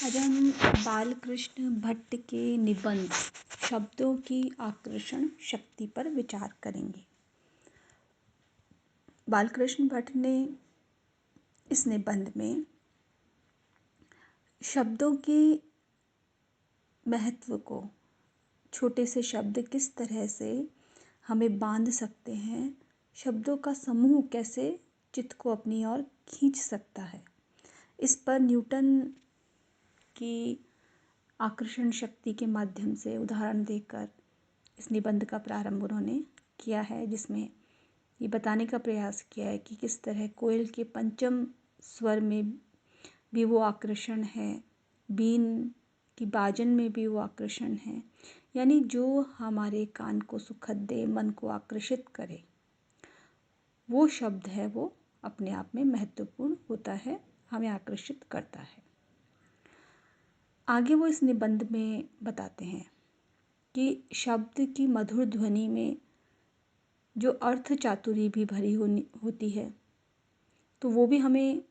आज हम बालकृष्ण भट्ट के निबंध शब्दों की आकर्षण शक्ति पर विचार करेंगे। बालकृष्ण भट्ट ने इस निबंध में शब्दों के महत्व को, छोटे से शब्द किस तरह से हमें बांध सकते हैं, शब्दों का समूह कैसे चित्त को अपनी ओर खींच सकता है, इस पर न्यूटन की आकर्षण शक्ति के माध्यम से उदाहरण देकर इस निबंध का प्रारंभ उन्होंने किया है, जिसमें ये बताने का प्रयास किया है कि किस तरह कोयल के पंचम स्वर में भी वो आकर्षण है, बीन की बाजन में भी वो आकर्षण है। यानी जो हमारे कान को सुखद दे, मन को आकर्षित करे, वो शब्द है, वो अपने आप में महत्वपूर्ण होता है, हमें आकर्षित करता है। आगे वो इस निबंध में बताते हैं कि शब्द की मधुर ध्वनि में जो अर्थ चातुरी भी भरी होती है, तो वो भी हमें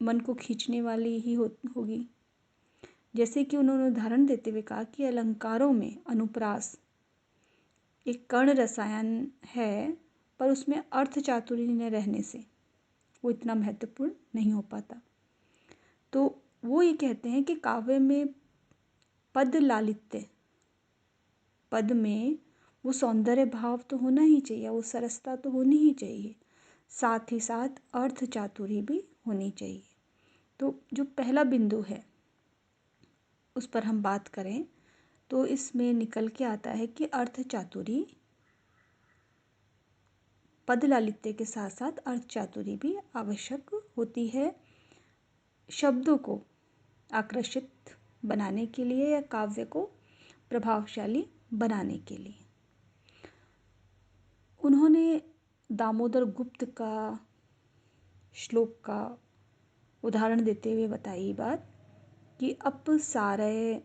मन को खींचने वाली ही होगी। जैसे कि उन्होंने उदाहरण देते हुए कहा कि अलंकारों में अनुप्रास एक कर्ण रसायन है, पर उसमें अर्थ चातुरी न रहने से वो इतना महत्वपूर्ण नहीं हो पाता। तो वो ये कहते हैं कि काव्य में पद लालित्य, पद में वो सौंदर्य भाव तो होना ही चाहिए, वो सरसता तो होनी ही चाहिए, साथ ही साथ अर्थ चातुरी भी होनी चाहिए। तो जो पहला बिंदु है उस पर हम बात करें तो इसमें निकल के आता है कि अर्थ चातुरी, पद लालित्य के साथ साथ अर्थ चातुरी भी आवश्यक होती है शब्दों को आकर्षित बनाने के लिए या काव्य को प्रभावशाली बनाने के लिए। उन्होंने दामोदर गुप्त का श्लोक का उदाहरण देते हुए बताई बात कि अप सारय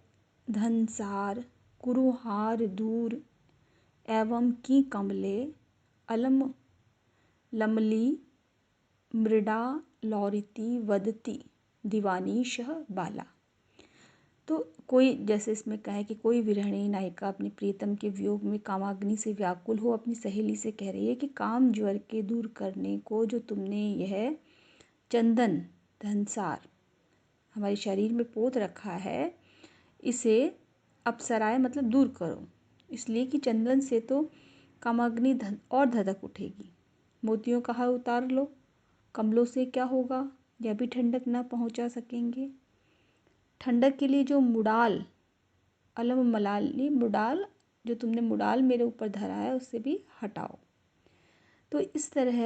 धनसार कुरुहार दूर एवं की कमले अलम लमली मृडा लौरिति वदति दीवानीशः बाला। तो कोई, जैसे इसमें कहा है कि कोई विरहणी नायिका अपने प्रियतम के वियोग में कामाग्नि से व्याकुल हो अपनी सहेली से कह रही है कि काम ज्वर के दूर करने को जो तुमने यह चंदन धनसार हमारे शरीर में पोत रखा है, इसे अपसराए मतलब दूर करो, इसलिए कि चंदन से तो कामाग्नि और धधक उठेगी। मोतियों का हार उतार लो, कमलों से क्या होगा, यह भी ठंडक ना पहुंचा सकेंगे। ठंडक के लिए जो मुडाल अलम मलाली, मुडाल जो तुमने मुडाल मेरे ऊपर धरा है उससे भी हटाओ। तो इस तरह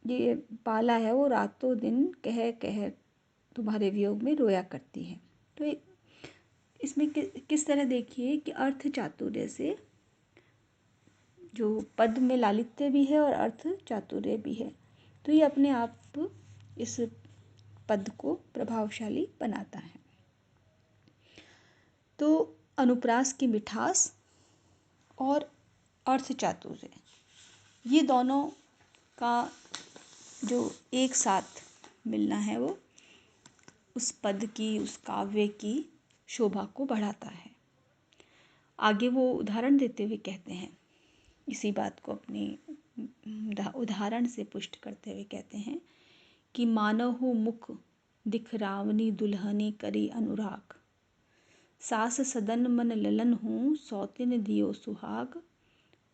ये बाला है वो रातों दिन कह कह तुम्हारे वियोग में रोया करती है। तो इसमें किस तरह देखिए कि अर्थ चातुर्य से जो पद में लालित्य भी है और अर्थ चातुर्य भी है, तो ये अपने आप इस पद को प्रभावशाली बनाता है। तो अनुप्रास की मिठास और अर्थ चातुर्य, ये दोनों का जो एक साथ मिलना है वो उस पद की, उस काव्य की शोभा को बढ़ाता है। आगे वो उदाहरण देते हुए कहते हैं, इसी बात को अपने उदाहरण से पुष्ट करते हुए कहते हैं कि मानहु मुख दिखरावनी दुल्हनी करी अनुराग, सास सदन मन ललन हूँ सौतिन दियो सुहाग,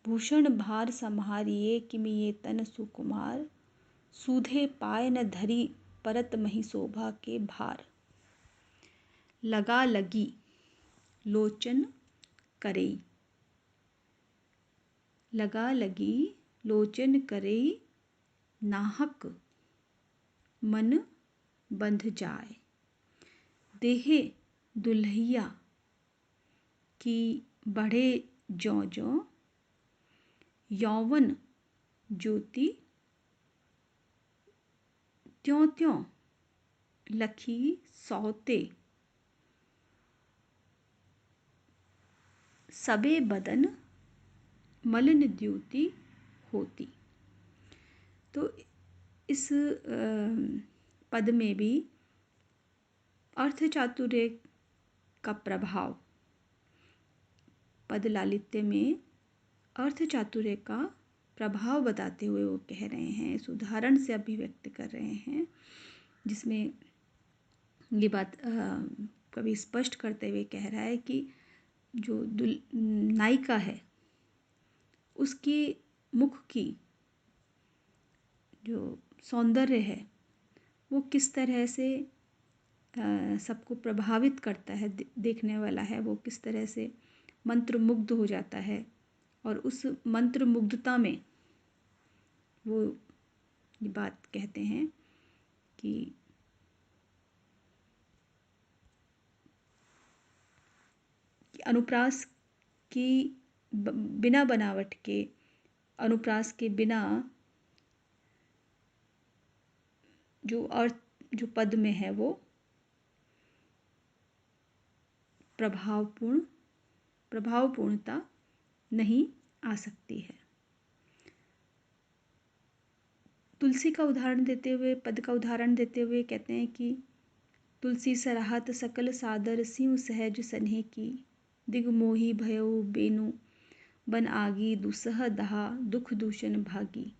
भूषण भार सम्हारिये किमि ये तन सुकुमार, सूधे पाय न धरी परत मही शोभा के भार, लगा लगी लोचन करई, लगा लगी लोचन करई नाहक मन बंध जाए, देहे दुल्हैया की बढ़े ज्यों ज्यों, यौवन ज्योति त्यों त्यों लखी सौते, सबे बदन मलिन द्युति होती। तो इस पद में भी अर्थ चातुर्य का प्रभाव, पद लालित्य में अर्थ चातुर्य का प्रभाव बताते हुए वो कह रहे हैं, इस उदाहरण से अभिव्यक्त कर रहे हैं, जिसमें ये बात कवि स्पष्ट करते हुए कह रहा है कि जो नायिका है उसकी मुख की जो सौंदर्य है वो किस तरह से सबको प्रभावित करता है, देखने वाला है वो किस तरह से मंत्रमुग्ध हो जाता है, और उस मंत्रमुग्धता में वो ये बात कहते हैं कि अनुप्रास की बिना बनावट के, अनुप्रास के बिना जो अर्थ जो पद में है वो प्रभावपूर्णता नहीं आ सकती है। तुलसी का उदाहरण देते हुए, पद का उदाहरण देते हुए कहते हैं कि तुलसी सराहत सकल सादर सिंह सहज सन्हे की, दिग मोही भयो बेनु बन आगी दुसह दहा दुख दूषण भागी,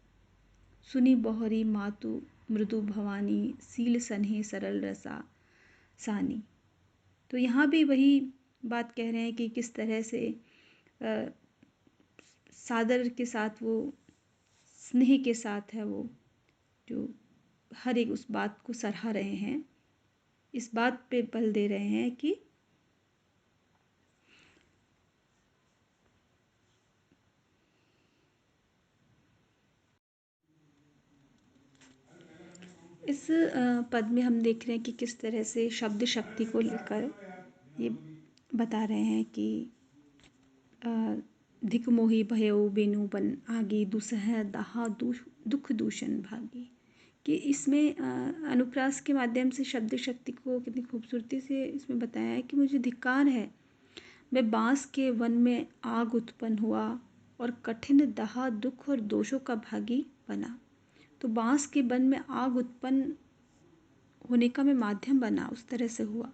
सुनी बहुरी मातु मृदु भवानी सील सन्हे सरल रसा सानी। तो यहाँ भी वही बात कह रहे हैं कि किस तरह से सादर के साथ वो स्नेह के साथ है, वो जो हर एक उस बात को सराह रहे हैं, इस बात पे बल दे रहे हैं कि इस पद में हम देख रहे हैं कि किस तरह से शब्द शक्ति को लेकर ये बता रहे हैं कि धिक मोही भयो बेनु बन आगे दुसह दहा दुख दूषण भागी, कि इसमें अनुप्रास के माध्यम से शब्द शक्ति को कितनी खूबसूरती से इसमें बताया है कि मुझे धिक्कार है, मैं बांस के वन में आग उत्पन्न हुआ और कठिन दहा दुख और दोषों का भागी बना। तो बांस के वन में आग उत्पन्न होने का मैं माध्यम बना, उस तरह से हुआ।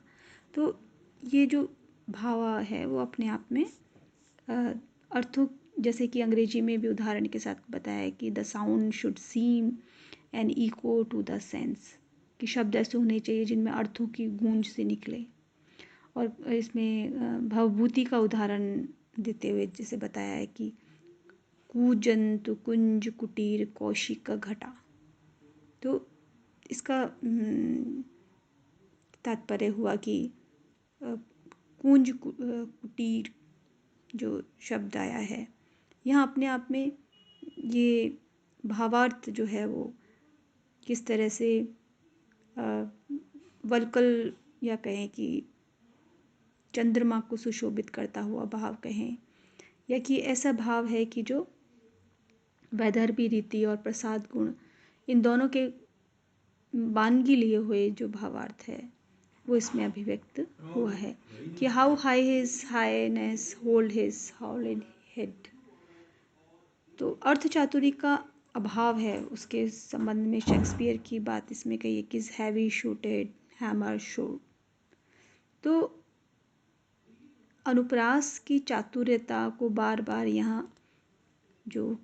तो ये जो भावा है वो अपने आप में अर्थों, जैसे कि अंग्रेजी में भी उदाहरण के साथ बताया है कि the sound should seem an echo to the sense, कि शब्द ऐसे होने चाहिए जिनमें अर्थों की गूंज से निकले। और इसमें भवभूति का उदाहरण देते हुए जैसे बताया है कि कूजंतु कुंज कुटीर कौशिक घटा। तो इसका तात्पर्य हुआ कि कुंज कुटीर जो शब्द आया है यहाँ अपने आप में ये भावार्थ जो है वो किस तरह से वल्कल या कहें कि चंद्रमा को सुशोभित करता हुआ भाव कहें, या कि ऐसा भाव है कि जो वैदर्भी रीति और प्रसाद गुण इन दोनों के बानगी लिए हुए जो भावार्थ है वो इसमें अभिव्यक्त हुआ है कि how high his highness hold his howled head. तो अर्थ चातुरी का अभाव है, उसके संबंध में शेक्सपियर की बात इसमें कही है कि हैवी शूटेड हैमर शोड। तो अनुप्रास की चातुर्यता को बार बार यहाँ जो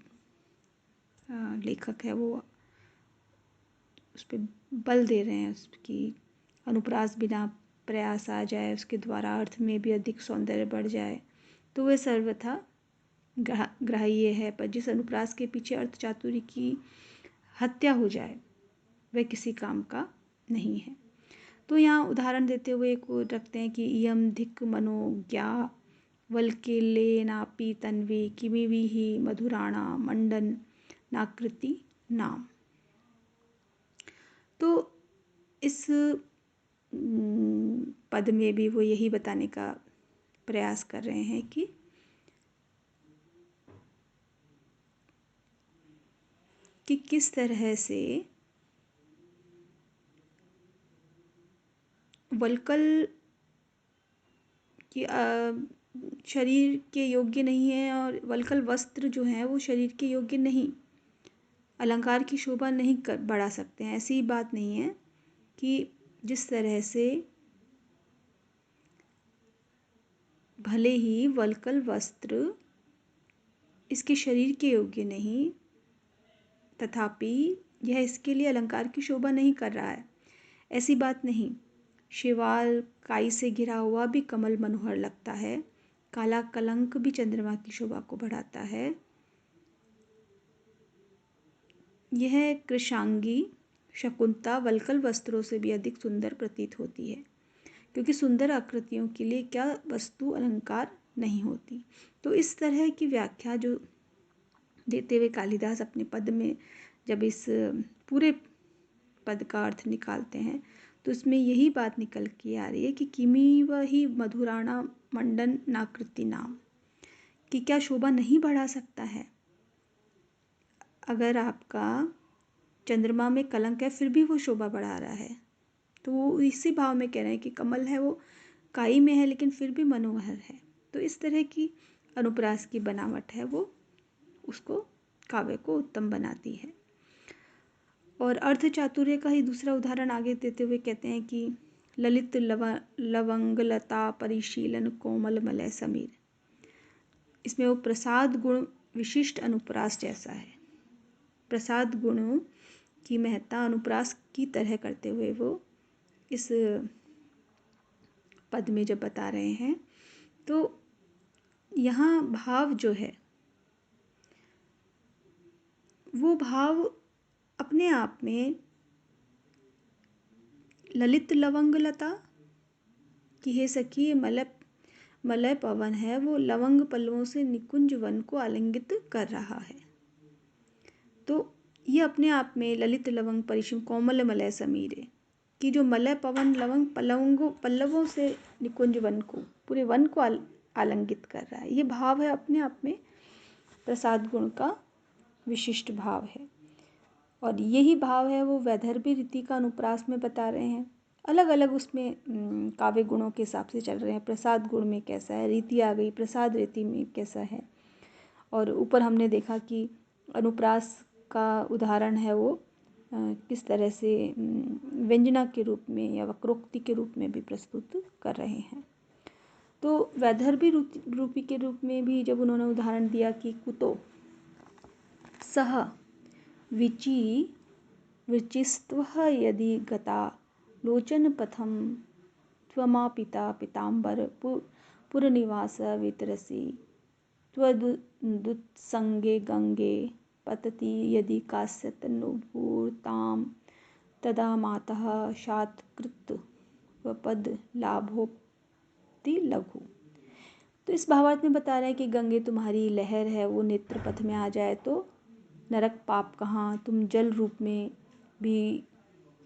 लेखक है वो उस पर बल दे रहे हैं, उसकी अनुप्रास बिना प्रयास आ जाए, उसके द्वारा अर्थ में भी अधिक सौंदर्य बढ़ जाए तो वह सर्वथा ग्राह्य है, पर जिस अनुप्रास के पीछे अर्थ चातुर्य की हत्या हो जाए वह किसी काम का नहीं है। तो यहाँ उदाहरण देते हुए को रखते हैं कि इयम धिक मनोज्ञा वल्केले नापी तन्वे किमिविहि मधुराणा मंडन नाकृति नाम। तो इस पद में भी वो यही बताने का प्रयास कर रहे हैं कि किस तरह से वल्कल की शरीर के योग्य नहीं है और वल्कल वस्त्र जो हैं वो शरीर के योग्य नहीं, अलंकार की शोभा नहीं बढ़ा सकते हैं। ऐसी बात नहीं है कि जिस तरह से भले ही वल्कल वस्त्र इसके शरीर के योग्य नहीं, तथापि यह इसके लिए अलंकार की शोभा नहीं कर रहा है। ऐसी बात नहीं। शिवाल काई से घिरा हुआ भी कमल मनोहर लगता है। काला कलंक भी चंद्रमा की शोभा को बढ़ाता है। यह कृशांगी शकुंतला वल्कल वस्त्रों से भी अधिक सुंदर प्रतीत होती है, क्योंकि सुंदर आकृतियों के लिए क्या वस्तु अलंकार नहीं होती। तो इस तरह की व्याख्या जो देते हुए कालिदास अपने पद में जब इस पूरे पद का अर्थ निकालते हैं तो इसमें यही बात निकल के आ रही है कि किमीव ही मधुराणा मंडन नाकृति नाम, कि क्या शोभा नहीं बढ़ा सकता है। अगर आपका चंद्रमा में कलंक है फिर भी वो शोभा बढ़ा रहा है, तो वो इसी भाव में कह रहे हैं कि कमल है वो काई में है लेकिन फिर भी मनोहर है। तो इस तरह की अनुप्रास की बनावट है वो उसको काव्य को उत्तम बनाती है। और अर्थ चातुर्य का ही दूसरा उदाहरण आगे देते हुए कहते हैं कि ललित लवंग लता परिशीलन कोमल मलय समीर। इसमें वो प्रसाद गुण विशिष्ट अनुप्रास जैसा है। प्रसाद गुणों की महत्ता अनुप्रास की तरह करते हुए वो इस पद में जब बता रहे हैं तो यहाँ भाव जो है वो भाव अपने आप में ललित लवंग लता कि हे सखी मलय पवन है वो लवंग पल्लवों से निकुंज वन को आलिंगित कर रहा है। तो ये अपने आप में ललित लवंग परिशिम कोमल मलय समीरे कि जो मलय पवन लवंग पल्लवों से निकुंज वन को पूरे वन को आलिंगित कर रहा है। ये भाव है अपने आप में प्रसाद गुण का विशिष्ट भाव है। और यही भाव है वो वैदर्भी रीति का अनुप्रास में बता रहे हैं। अलग अलग उसमें काव्य गुणों के हिसाब से चल रहे हैं। प्रसाद गुण में कैसा है, रीति आ गई प्रसाद रीति में कैसा है। और ऊपर हमने देखा कि अनुप्रास का उदाहरण है वो किस तरह से व्यंजना के रूप में या वक्रोक्ति के रूप में भी प्रस्तुत कर रहे हैं। तो वैदर्भी रूपी के रूप में भी जब उन्होंने उदाहरण दिया कि कुतो सह विचिस्त्वः यदि गता लोचन पथम त्वमापिता पीताम्बर पुरनिवास वितरसि त्वदुत्संगे गंगे पतति यदि कास्यतनुभूतां तदा मातः शातकृत वपद लाभोक्ति लघु। तो इस भावार्थ में बता रहे हैं कि गंगे तुम्हारी लहर है, वो नेत्र पथ में आ जाए तो नरक पाप कहाँ, तुम जल रूप में भी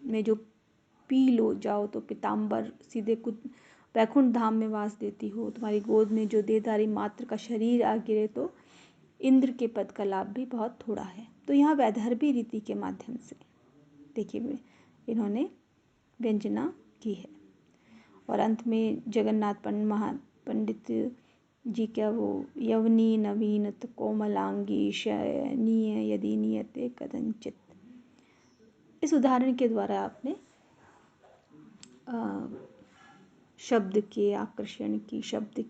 में जो पी लो जाओ तो पीताम्बर सीधे कुछ वैकुंठ धाम में वास देती हो। तुम्हारी गोद में जो देहधारी मात्र का शरीर आ गिरे तो इंद्र के पद का लाभ भी बहुत थोड़ा है। तो यहाँ वैदर्भी रीति के माध्यम से देखिए इन्होंने व्यंजना की है। और अंत में जगन्नाथ पंडित जी क्या वो यवनी नवीनत कोमलांगी शयनीय यदि नियते कदंचित, इस उदाहरण के द्वारा आपने शब्द के आकर्षण की शब्द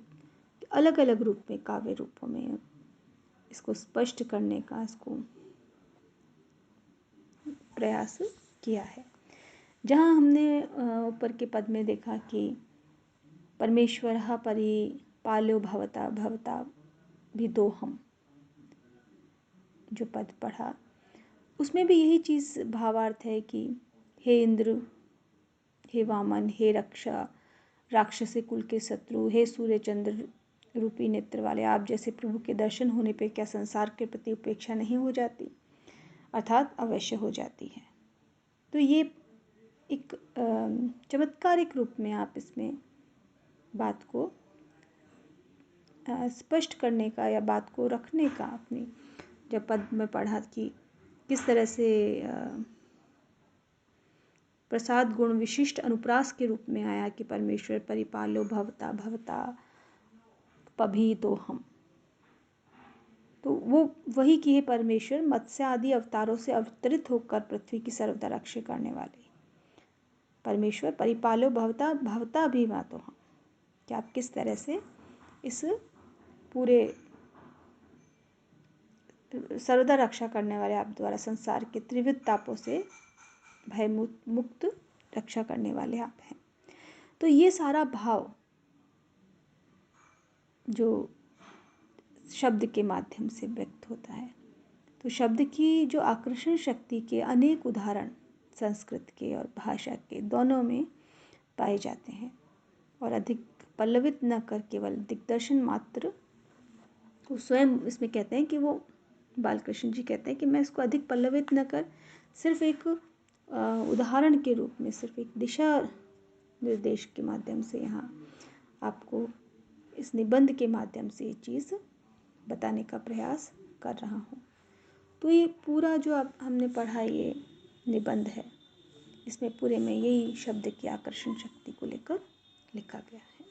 अलग अलग रूप में काव्य रूपों में इसको स्पष्ट करने का इसको प्रयास किया है। जहाँ हमने ऊपर के पद में देखा कि परमेश्वरः परिपाल्यो भवता भवता भी दो हम जो पद पढ़ा उसमें भी यही चीज़ भावार्थ है कि हे इंद्र, हे वामन, हे रक्षा राक्षसी कुल के शत्रु, हे सूर्य चंद्र रूपी नेत्र वाले, आप जैसे प्रभु के दर्शन होने पे क्या संसार के प्रति उपेक्षा नहीं हो जाती, अर्थात अवश्य हो जाती है। तो ये एक चमत्कारिक रूप में आप इसमें बात को स्पष्ट करने का या बात को रखने का अपनी जब पद में पढ़ा कि किस तरह से प्रसाद गुण विशिष्ट अनुप्रास के रूप में आया कि परमेश्वर परिपालो भवता भवता पभी तो हम, तो वो वही कि हे परमेश्वर मत्स्य आदि अवतारों से अवतरित होकर पृथ्वी की सर्वदा रक्षा करने वाले परमेश्वर परिपालो भवता भवता भी तो हम, कि आप किस तरह से इस पूरे सर्वदा रक्षा करने वाले आप द्वारा संसार के त्रिविध तापों से भय मुक्त रक्षा करने वाले आप हैं। तो ये सारा भाव जो शब्द के माध्यम से व्यक्त होता है, तो शब्द की जो आकर्षण शक्ति के अनेक उदाहरण संस्कृत के और भाषा के दोनों में पाए जाते हैं। और अधिक पल्लवित न कर केवल दिग्दर्शन मात्र, वो स्वयं इसमें कहते हैं कि वो बालकृष्ण जी कहते हैं कि मैं इसको अधिक पल्लवित न कर, सिर्फ एक उदाहरण के रूप में, सिर्फ एक दिशा निर्देश के माध्यम से यहाँ आपको इस निबंध के माध्यम से ये चीज़ बताने का प्रयास कर रहा हूँ। तो ये पूरा जो अब हमने पढ़ा ये निबंध है, इसमें पूरे में यही शब्द की आकर्षण शक्ति को लेकर लिखा गया है।